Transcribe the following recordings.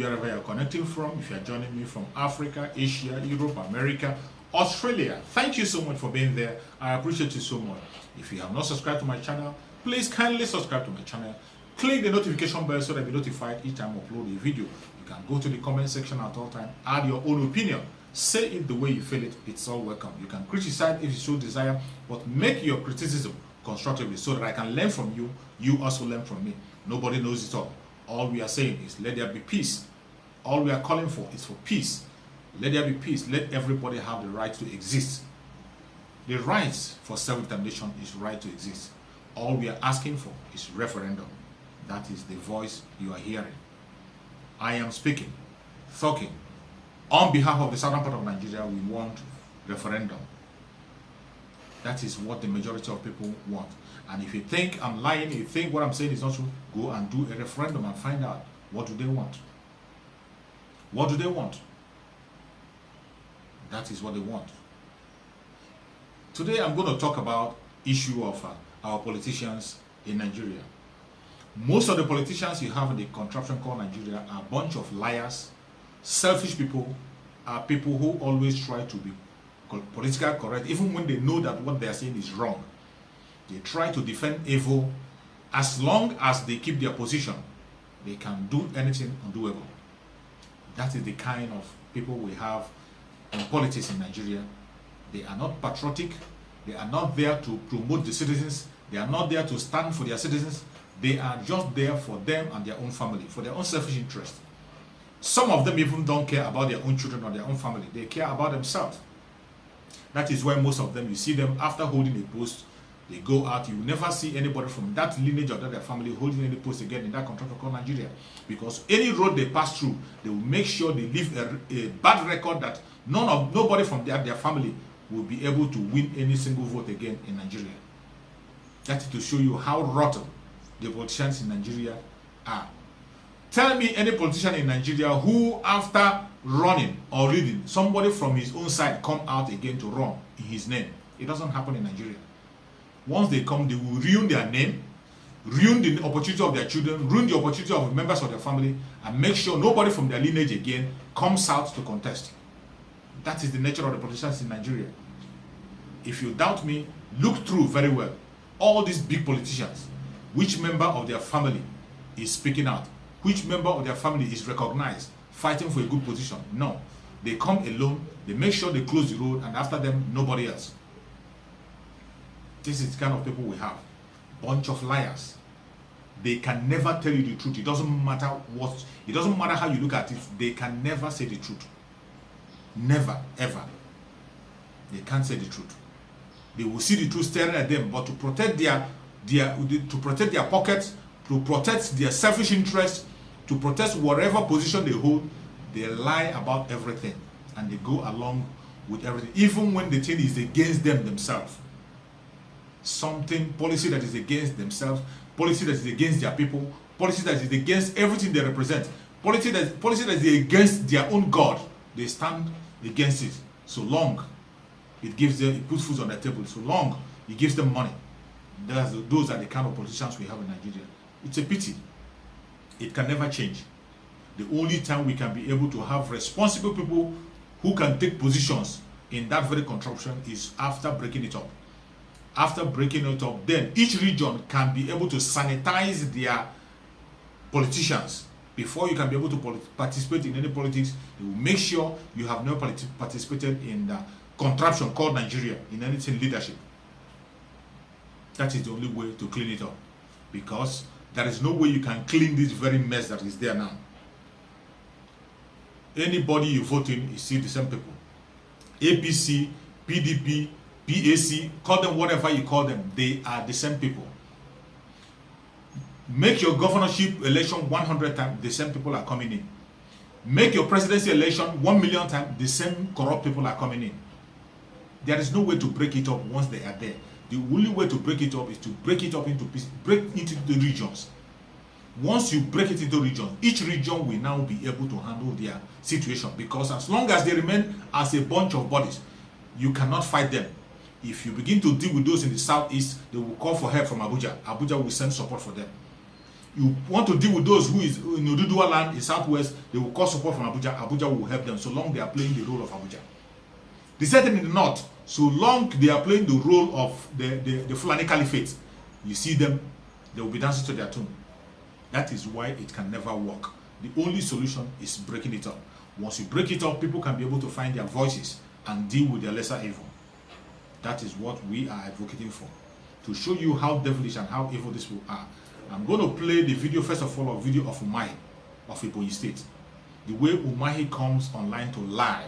wherever you're connecting from. If you're joining me from Africa, Asia, Europe, America, Australia, thank you so much for being there. I appreciate you so much. If you have not subscribed to my channel, please kindly subscribe to my channel. Click the notification bell so that you'll be notified each time I upload a video. You can go to the comment section at all time, add your own opinion. Say it the way you feel it. It's all welcome. You can criticize if you so desire, but make your criticism constructively so that I can learn from you. You also learn from me. Nobody knows it all. All we are saying is let there be peace. All we are calling for is for peace. Let there be peace. Let everybody have the right to exist. The right for self-determination is right to exist. All we are asking for is referendum. That is the voice you are hearing. I am speaking, talking. On behalf of the southern part of Nigeria, we want referendum. That is what the majority of people want. And if you think I'm lying, you think what I'm saying is not true, go and do a referendum and find out what do they want. What do they want? That is what they want. Today I'm going to talk about issue of our politicians in Nigeria. Most of the politicians you have in the contraption called Nigeria are a bunch of liars, selfish people, are people who always try to be politically correct, even when they know that what they are saying is wrong. They try to defend evil. As long as they keep their position, they can do anything undoable. That is the kind of people we have in politics in Nigeria. They are not patriotic. They are not there to promote the citizens. They are not there to stand for their citizens. They are just there for them and their own family, for their own selfish interest. Some of them even don't care about their own children or their own family. They care about themselves. That is why most of them, you see them after holding a post, they go out. You will never see anybody from that lineage or that their family holding any post again in that country called Nigeria. Because any road they pass through, they will make sure they leave a bad record that nobody from their family will be able to win any single vote again in Nigeria. That is to show you how rotten the politicians in Nigeria are. Tell me any politician in Nigeria who, after running or leading, somebody from his own side come out again to run in his name. It doesn't happen in Nigeria. Once they come, they will ruin their name, ruin the opportunity of their children, ruin the opportunity of members of their family, and make sure nobody from their lineage again comes out to contest. That is the nature of the politicians in Nigeria. If you doubt me, look through very well. All these big politicians, which member of their family is speaking out? Which member of their family is recognized, fighting for a good position? No. They come alone, they make sure they close the road, and after them, nobody else. This is the kind of people we have. Bunch of liars. They can never tell you the truth. It doesn't matter what, it doesn't matter how you look at it, they can never say the truth. Never, ever. They can't say the truth. They will see the truth staring at them, but to protect their pockets, to protect their selfish interests, to protect whatever position they hold, they lie about everything and they go along with everything, even when the thing is against them themselves. Something, policy that is against themselves, policy that is against their people, policy that is against everything they represent, policy that is against their own God, they stand against it. So long it gives them, it puts food on their table, so long it gives them money. Those are the kind of politicians we have in Nigeria. It's a pity. It can never change. The only time we can be able to have responsible people who can take positions in that very contraption is after breaking it up. After breaking it up, then each region can be able to sanitize their politicians. Before you can be able to participate in any politics, you will make sure you have never participated in the contraption called Nigeria, in anything leadership. That is the only way to clean it up. Because there is no way you can clean this very mess that is there now. Anybody you vote in, you see the same people. APC, PDP, PAC, call them whatever you call them, they are the same people. Make your governorship election 100 times, the same people are coming in. Make your presidency election 1 million times, the same corrupt people are coming in. There is no way to break it up once they are there. The only way to break it up is to break it up into pieces, break it into regions. Once you break it into regions, each region will now be able to handle their situation, because as long as they remain as a bunch of bodies, you cannot fight them. If you begin to deal with those in the southeast, they will call for help from Abuja. Abuja will send support for them. You want to deal with those who is in Odudua land in Southwest, they will call support from Abuja. Abuja will help them so long they are playing the role of Abuja. The same thing in the North, so long they are playing the role of the Fulani Caliphate, you see them, they will be dancing to their tune. That is why it can never work. The only solution is breaking it up. Once you break it up, people can be able to find their voices and deal with their lesser evil. That is what we are advocating for. To show you how devilish and how evil these people are. I'm going to play the video, first of all, a video of Umahi of Ebonyi State. The way Umahi comes online to lie.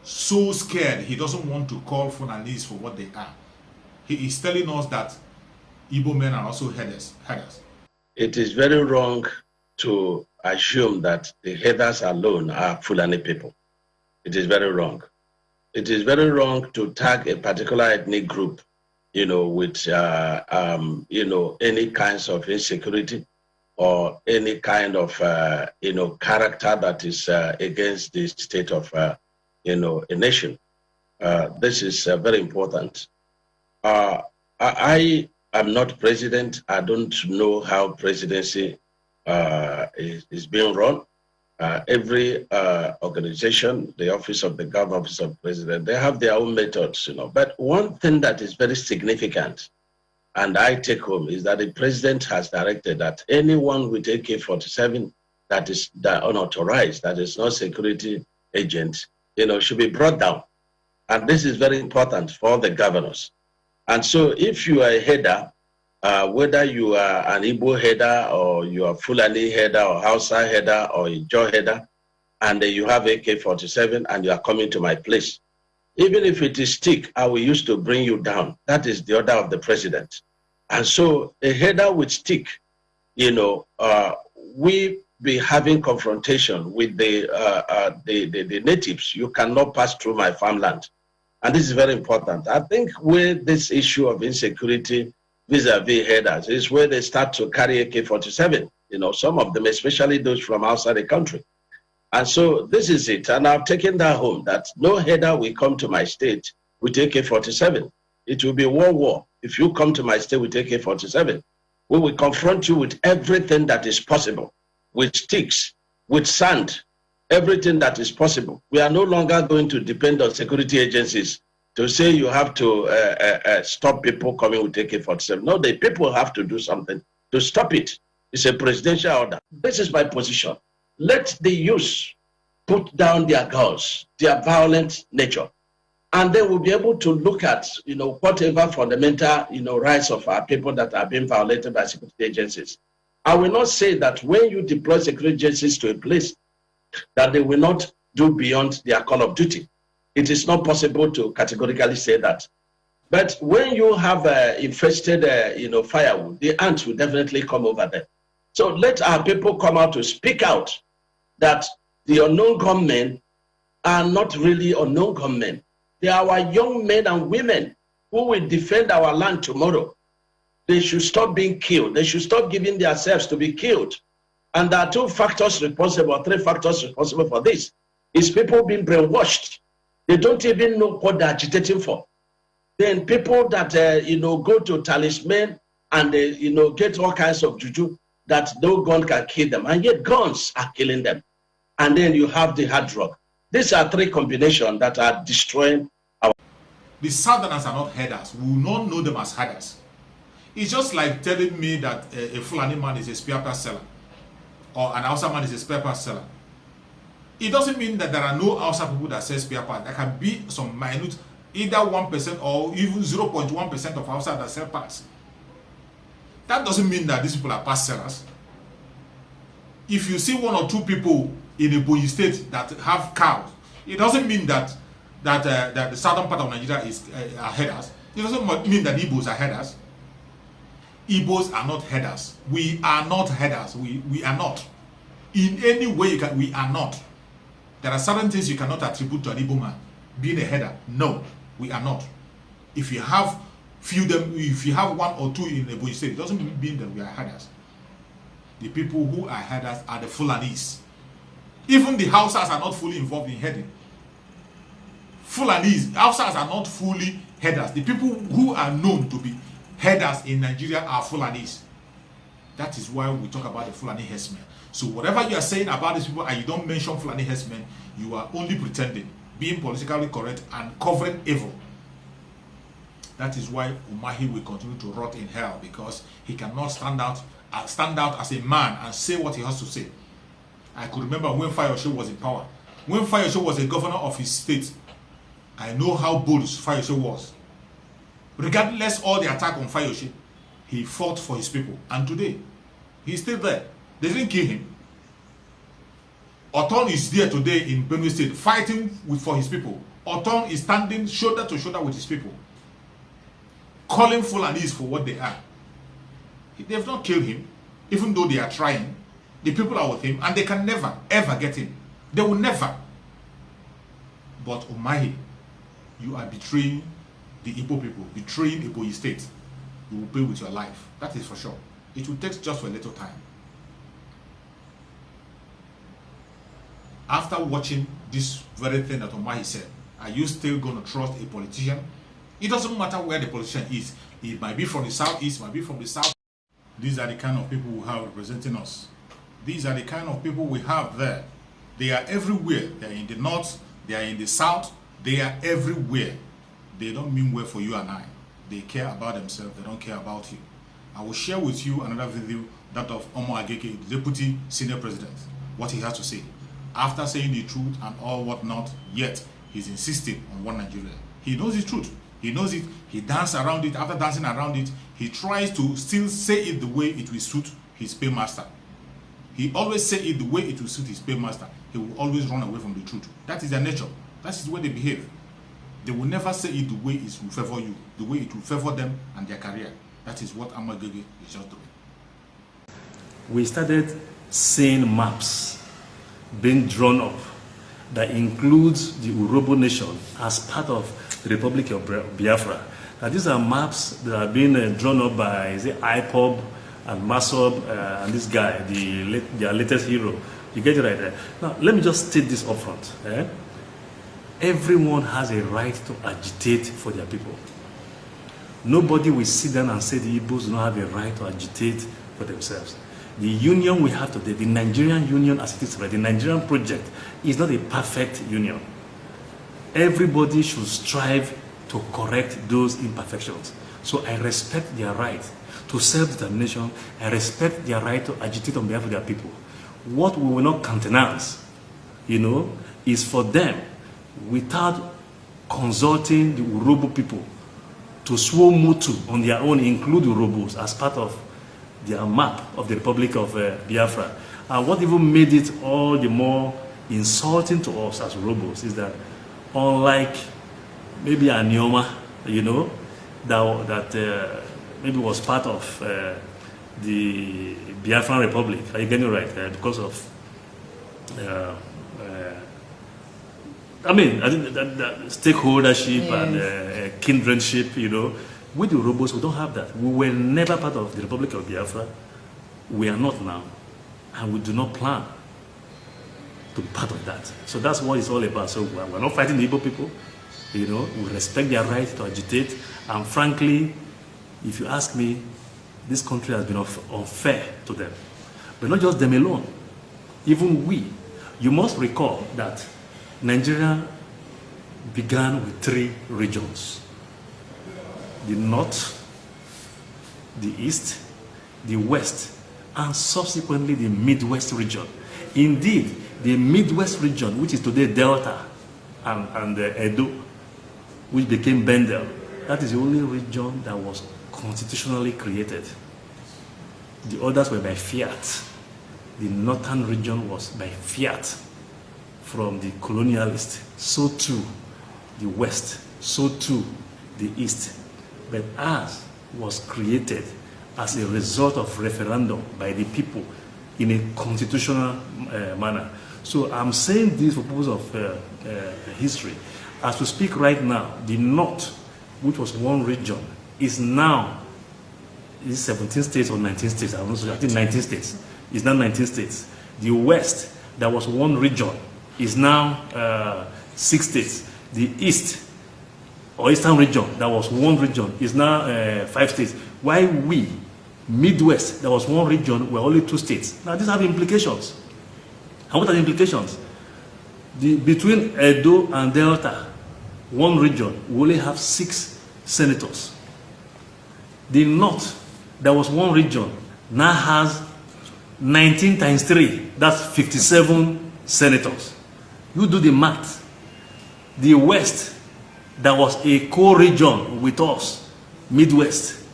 So scared, he doesn't want to call Fulanese for what they are. He is telling us that Igbo men are also headers. It is very wrong to assume that the headers alone are Fulani people. It is very wrong. It is very wrong to tag a particular ethnic group, with, any kinds of insecurity or any kind of, character that is against the state of, a nation. This is very important. I am not president. I don't know how presidency is being run. Every organization, the office of the government, office of the president, they have their own methods, But one thing that is very significant, and I take home, is that the president has directed that anyone with AK-47 that is unauthorized, that is not security agent, should be brought down. And this is very important for the governors. And so if you are a header, whether you are an Igbo header or you are Fulani header or Hausa header or a Jaw header, and you have AK-47 and you are coming to my place, even if it is stick, I will use to bring you down. That is the order of the president. And so a header with stick, we be having confrontation with the natives. You cannot pass through my farmland. And this is very important. I think with this issue of insecurity vis-a-vis headers is where they start to carry AK-47, some of them, especially those from outside the country. And so this is it. And I've taken that home, that no header will come to my state with AK-47. It will be war. If you come to my state with AK-47, we will confront you with everything that is possible, with sticks, with sand, everything that is possible. We are no longer going to depend on security agencies to say you have to stop people coming with AK-47. No, the people have to do something to stop it. It's a presidential order. This is my position. Let the youth put down their guns, their violent nature, and they will be able to look at, whatever fundamental, rights of our people that are being violated by security agencies. I will not say that when you deploy security agencies to a place that they will not do beyond their call of duty. It is not possible to categorically say that. But when you have infested, firewood, the ants will definitely come over there. So let our people come out to speak out that the unknown gunmen are not really unknown gunmen. They are our young men and women who will defend our land tomorrow. They should stop being killed. They should stop giving themselves to be killed. And there are three factors responsible for this. Is people being brainwashed. They don't even know what they're agitating for. Then people that, go to talisman and, get all kinds of juju that no gun can kill them. And yet guns are killing them. And then you have the hard drug. These are three combinations that are destroying our... The Southerners are not headers. We will not know them as headers. It's just like telling me that a Fulani man is a spare part seller or an Hausa man is a spare part seller. It doesn't mean that there are no Hausa people that sell spare parts. There can be some minute, either 1% or even 0.1% of Hausa that sell parts. That doesn't mean that these people are parts sellers. If you see one or two people in a Ebonyi state that have cows, it doesn't mean that the southern part of Nigeria are headers. It doesn't mean that Igbos are headers. Igbos are not headers. We are not headers. We are not. In any way we are not. There are certain things you cannot attribute to an Igbo man being a header. No, we are not. If you have if you have one or two in Ebonyi state, it doesn't mean that we are headers. The people who are headers are the Fulanis. Even the Hausas are not fully involved in heading. Fulanis, Hausas are not fully headers. The people who are known to be headers in Nigeria are Fulanis. That is why we talk about the Fulani herdsmen. So whatever you are saying about these people and you don't mention Fulani herdsmen, you are only pretending, being politically correct and covering evil. That is why Umahi will continue to rot in hell, because he cannot stand out as a man and say what he has to say. I could remember when Fayoshe was in power. When Fayoshe was a governor of his state, I know how bold Fayoshe was. Regardless all the attack on Fayoshe, he fought for his people. And today, he's still there. They didn't kill him. Oton is there today in Benue State fighting for his people. Oton is standing shoulder to shoulder with his people, calling Fulanis for what they are. They've not killed him, even though they are trying. The people are with him, and they can never, ever get him. They will never. But Umahi, you are betraying the Igbo people, betraying Ebonyi State. You will pay with your life. That is for sure. It will take just for a little time. After watching this very thing that Umahi said, are you still going to trust a politician? It doesn't matter where the politician is. It might be from the southeast, might be from the south. These are the kind of people we have representing us. These are the kind of people we have there. They are everywhere. They are in the north, they are in the south, they are everywhere. They don't mean well for you and I. They care about themselves, they don't care about you. I will share with you another video, that of Omo Ageke, the Deputy Senior President, what he has to say. After saying the truth and all whatnot, yet he's insisting on one Nigeria. He knows the truth. He knows it. He dances around it. After dancing around it, he tries to still say it the way it will suit his paymaster. He always say it the way it will suit his paymaster. He will always run away from the truth. That is their nature. That is the way they behave. They will never say it the way it will favor you, the way it will favor them and their career. That is what Amagege is just doing. We started seeing maps being drawn up that includes the Odudua Nation as part of the Republic of Biafra. Now, these are maps that are being drawn up by IPOB and MAZI and this guy, their latest hero. You get it right there. Now, let me just state this up front. Everyone has a right to agitate for their people. Nobody will sit down and say the Igbos do not have a right to agitate for themselves. The union we have today, the Nigerian union as it is today, the Nigerian project, is not a perfect union. Everybody should strive to correct those imperfections. So I respect their right to self-determination. I respect their right to agitate on behalf of their people. What we will not countenance, is for them, without consulting the Urobo people, to swear Mutu on their own, include Urobos as part of their map of the Republic of Biafra. And what even made it all the more insulting to us as Urobos is that, unlike maybe Anioma, that maybe was part of the Biafran Republic, are you getting it right? Because of I think that stakeholdership and kindredship, with the Urobos, we don't have that. We were never part of the Republic of Biafra. We are not now. And we do not plan to be part of that. So that's what it's all about. So we're not fighting the Igbo people. We respect their right to agitate. And frankly, if you ask me, this country has been unfair to them. But not just them alone. Even we. You must recall that Nigeria began with 3 regions: the north, the east, the west, and subsequently the Midwest region. Indeed, the Midwest region, which is today Delta and Edo, which became Bendel, that is the only region that was constitutionally created. The others were by fiat. The northern region was by fiat from the colonialists. So too the west, so too the east. But ours was created as a result of referendum by the people in a constitutional manner. So I'm saying this for purpose of history. As we speak right now, the north, which was one region, is now 17 states or 19 states. I think 19 states. It's now 19 states. The west, that was one region, is now 6 states. The east or eastern region, that was one region, is now 5 states. Why we Midwest, there was one region where only 2 states. Now these have implications. And what are the implications? Between Edo and Delta, one region, we only have 6 senators. The North, there was one region, now has 19 times 3, that's 57 senators. You do the math. The West, there was a co-region with us, Midwest,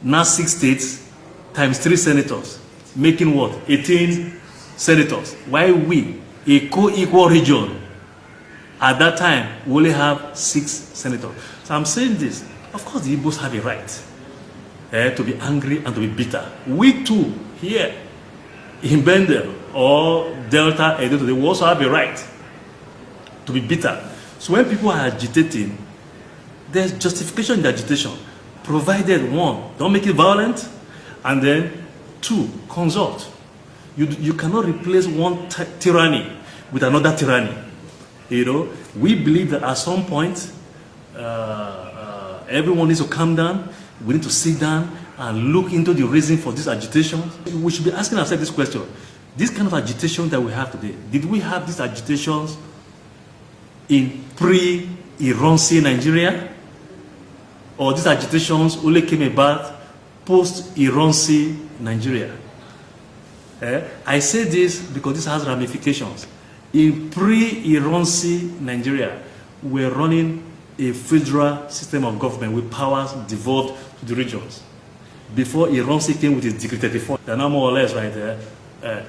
now 6 states times 3 senators, making what? 18 senators. While we, a co-equal region, at that time, we only have 6 senators. So I'm saying this, of course the Igbos have a right to be angry and to be bitter. We too, here in Bendel or Delta, we also have a right to be bitter. So when people are agitating, there's justification in the agitation, provided 1, don't make it violent, and then 2, consult. You cannot replace one tyranny with another tyranny. You know, we believe that at some point, everyone needs to calm down. We need to sit down and look into the reason for this agitation. We should be asking ourselves this question. This kind of agitation that we have today, did we have these agitations in pre-Ironsi Nigeria? Or these agitations only came about post-Ironsi Nigeria? I say this because this has ramifications. In pre-Ironsi Nigeria, we're running a federal system of government with powers devolved to the regions. Before Ironsi came with his Decree 34, they're now more or less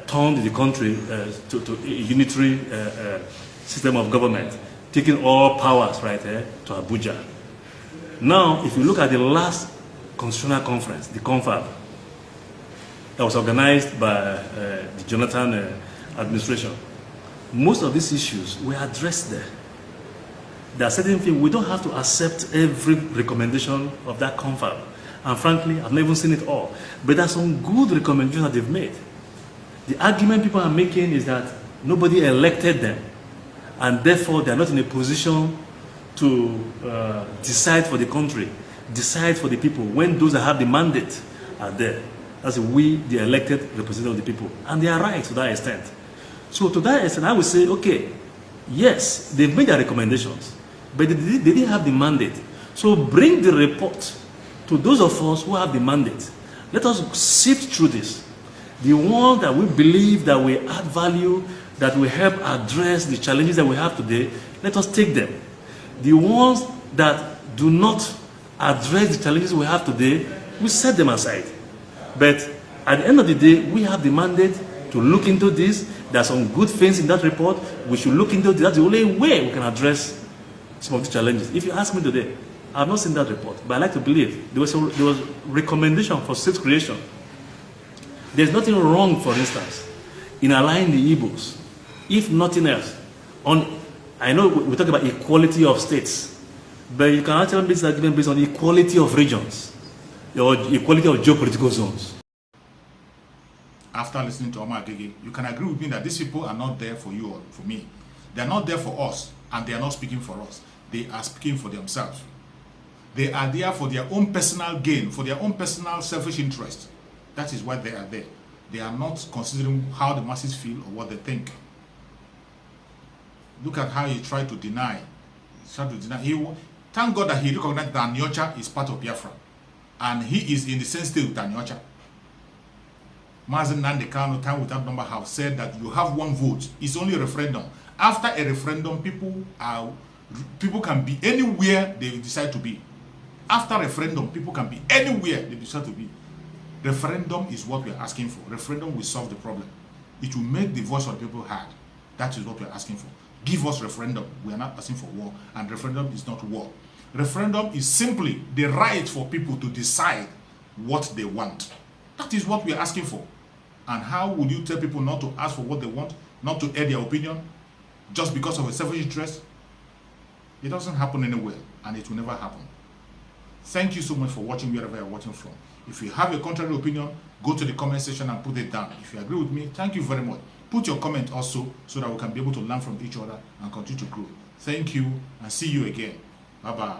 turned the country to a unitary system of government, taking all powers to Abuja. Now, if you look at the last constitutional conference, the confab, that was organized by the Jonathan administration, most of these issues were addressed there. There are certain things we don't have to accept every recommendation of that confab. And frankly, I've never seen it all. But there are some good recommendations that they've made. The argument people are making is that nobody elected them, and therefore they are not in a position to decide for the country, decide for the people, when those that have the mandate are there. That's we, the elected representatives of the people. And they are right to that extent. So to that extent, I would say, okay, yes, they've made their recommendations, but they didn't have the mandate. So bring the report to those of us who have the mandate. Let us sift through this. The ones that we believe that will add value, that will help address the challenges that we have today, let us take them. The ones that do not address the challenges we have today, we set them aside. But at the end of the day, we have the mandate to look into this. There are some good things in that report. We should look into this. That's the only way we can address some of the challenges. If you ask me today, I have not seen that report, but I like to believe there was recommendation for state creation. There's nothing wrong, for instance, in aligning the Igbos, if nothing else. I know we talk about equality of states, but you can actually make this argument based on equality of regions or equality of geopolitical zones. After listening to Omar Agege, you can agree with me that these people are not there for you or for me. They are not there for us, and they are not speaking for us. They are speaking for themselves. They are there for their own personal gain, for their own personal selfish interest. That is why they are there. They are not considering how the masses feel or what they think. Look at how he tried to deny. Thank God that he recognized that Anyocha is part of Biafra. And he is in the same state with Anyocha. Mazi Nnamdi Kanu, time without number, have said that you have one vote. It's only a referendum. After a referendum, people can be anywhere they decide to be. After referendum, people can be anywhere they decide to be. Referendum is what we are asking for. Referendum will solve the problem. It will make the voice of the people heard. That is what we are asking for. Give us referendum. We are not asking for war, and referendum is not war. Referendum is simply the right for people to decide what they want. That is what we are asking for. And how would you tell people not to ask for what they want, not to air their opinion, just because of a selfish interest? It doesn't happen anywhere, and it will never happen. Thank you so much for watching wherever you're watching from. If you have a contrary opinion, go to the comment section and put it down. If you agree with me, thank you very much. Put your comment also so that we can be able to learn from each other and continue to grow. Thank you, and see you again. Bye-bye.